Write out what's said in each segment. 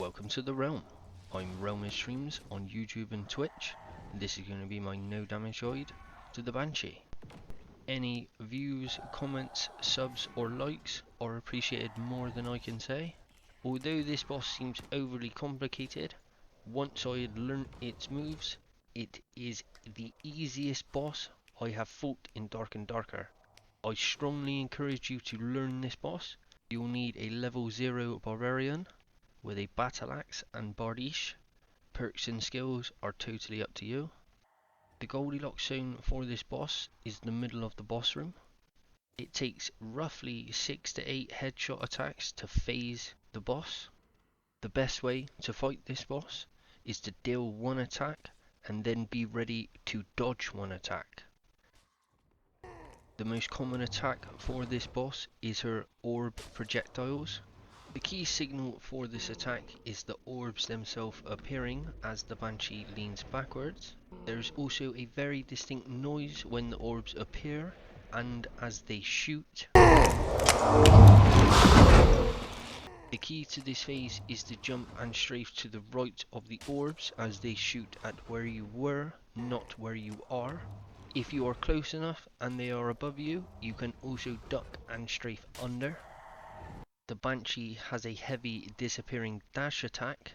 Welcome to the realm. I'm Realm Streams on YouTube and Twitch. This is going to be my no damage guide to the Banshee. Any views, comments, subs or likes are appreciated more than I can say. Although this boss seems overly complicated, once I had learnt its moves, it is the easiest boss I have fought in Dark and Darker. I strongly encourage you to learn this boss. You'll need a level 0 Barbarian with a battle axe and bardiche. Perks and skills are totally up to you. The Goldilocks zone for this boss is the middle of the boss room. It takes roughly 6 to 8 headshot attacks to phase the boss. The best way to fight this boss is to deal one attack and then be ready to dodge one attack. The most common attack for this boss is her orb projectiles. The key signal for this attack is the orbs themselves appearing as the Banshee leans backwards. There is also a very distinct noise when the orbs appear and as they shoot. The key to this phase is to jump and strafe to the right of the orbs as they shoot at where you were, not where you are. If you are close enough and they are above you, you can also duck and strafe under. The Banshee has a heavy disappearing dash attack.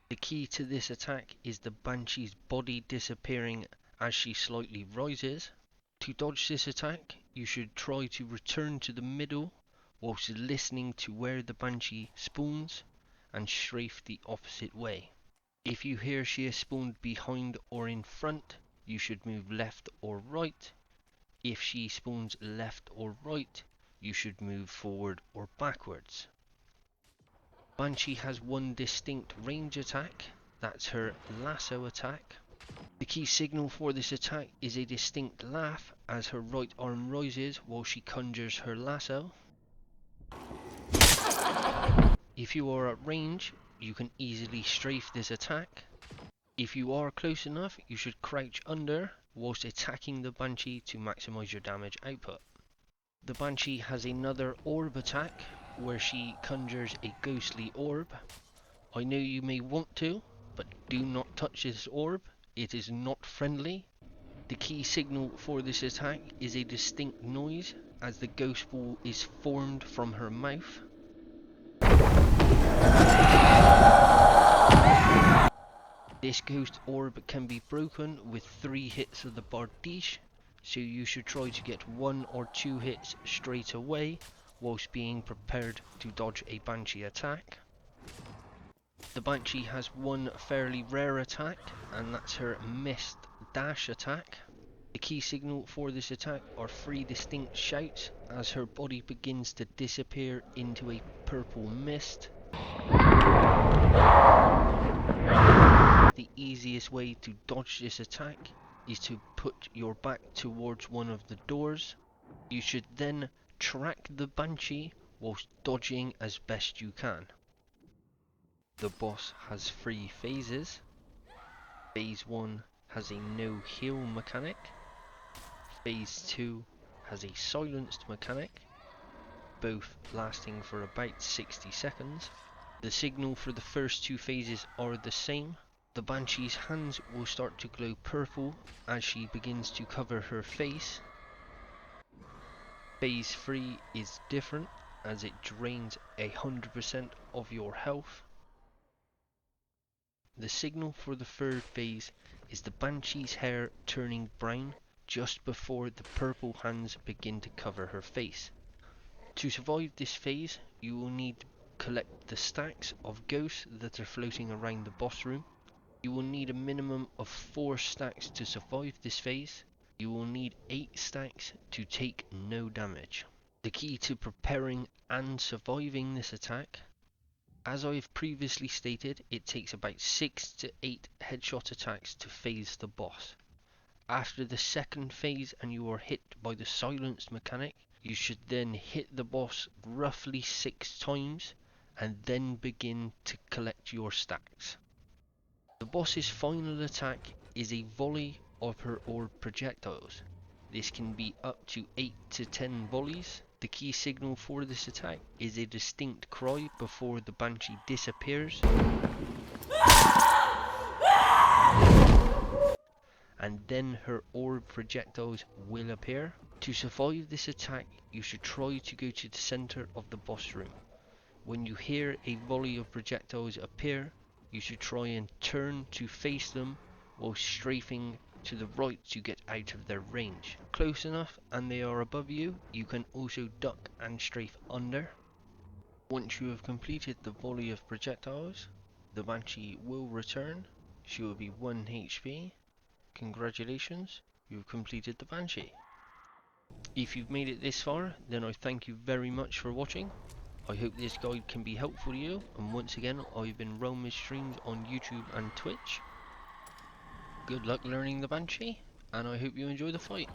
The key to this attack is the Banshee's body disappearing as she slightly rises. To dodge this attack, you should try to return to the middle whilst listening to where the Banshee spawns and strafe the opposite way. If you hear she is spawned behind or in front, you should move left or right. If she spawns left or right, you should move forward or backwards. Banshee has one distinct range attack, that's her Lasso attack. The key signal for this attack is a distinct laugh as her right arm rises while she conjures her lasso. If you are at range, you can easily strafe this attack. If you are close enough, you should crouch under whilst attacking the Banshee to maximise your damage output. The Banshee has another orb attack where she conjures a ghostly orb. I know you may want to, but do not touch this orb, it is not friendly. The key signal for this attack is a distinct noise as the ghost ball is formed from her mouth. This ghost orb can be broken with 3 hits of the bardiche, so you should try to get 1 or 2 hits straight away whilst being prepared to dodge a Banshee attack. The Banshee has one fairly rare attack, and that's her mist dash attack. The key signal for this attack are 3 distinct shouts as her body begins to disappear into a purple mist. The easiest way to dodge this attack is to put your back towards one of the doors. You should then track the Banshee whilst dodging as best you can. The boss has 3 phases. Phase 1 has a no heal mechanic. Phase 2 has a silenced mechanic, both lasting for about 60 seconds. The signal for the first 2 phases are the same. The Banshee's hands will start to glow purple as she begins to cover her face. Phase 3 is different as it drains 100% of your health. The signal for the 3rd phase is the Banshee's hair turning brown just before the purple hands begin to cover her face. To survive this phase, you will need to collect the stacks of ghosts that are floating around the boss room. You will need a minimum of 4 stacks to survive this phase. You will need 8 stacks to take no damage. The key to preparing and surviving this attack: as I've previously stated, it takes about 6 to 8 headshot attacks to phase the boss. After the 2nd phase and you are hit by the silenced mechanic, you should then hit the boss roughly 6 times and then begin to collect your stacks. The boss's final attack is a volley of her orb projectiles. This can be up to 8 to 10 volleys. The key signal for this attack is a distinct cry before the Banshee disappears, and then her orb projectiles will appear. To survive this attack, you should try to go to the center of the boss room. When you hear a volley of projectiles appear, you should try and turn to face them while strafing to the right to get out of their range. Close enough and they are above you, you can also duck and strafe under. Once you have completed the volley of projectiles, the Banshee will return. She will be 1 HP. Congratulations, you've completed the Banshee. If you've made it this far, then I thank you very much for watching. I hope this guide can be helpful to you, and once again, I've been Roam's Streams on YouTube and Twitch. Good luck learning the Banshee, and I hope you enjoy the fight.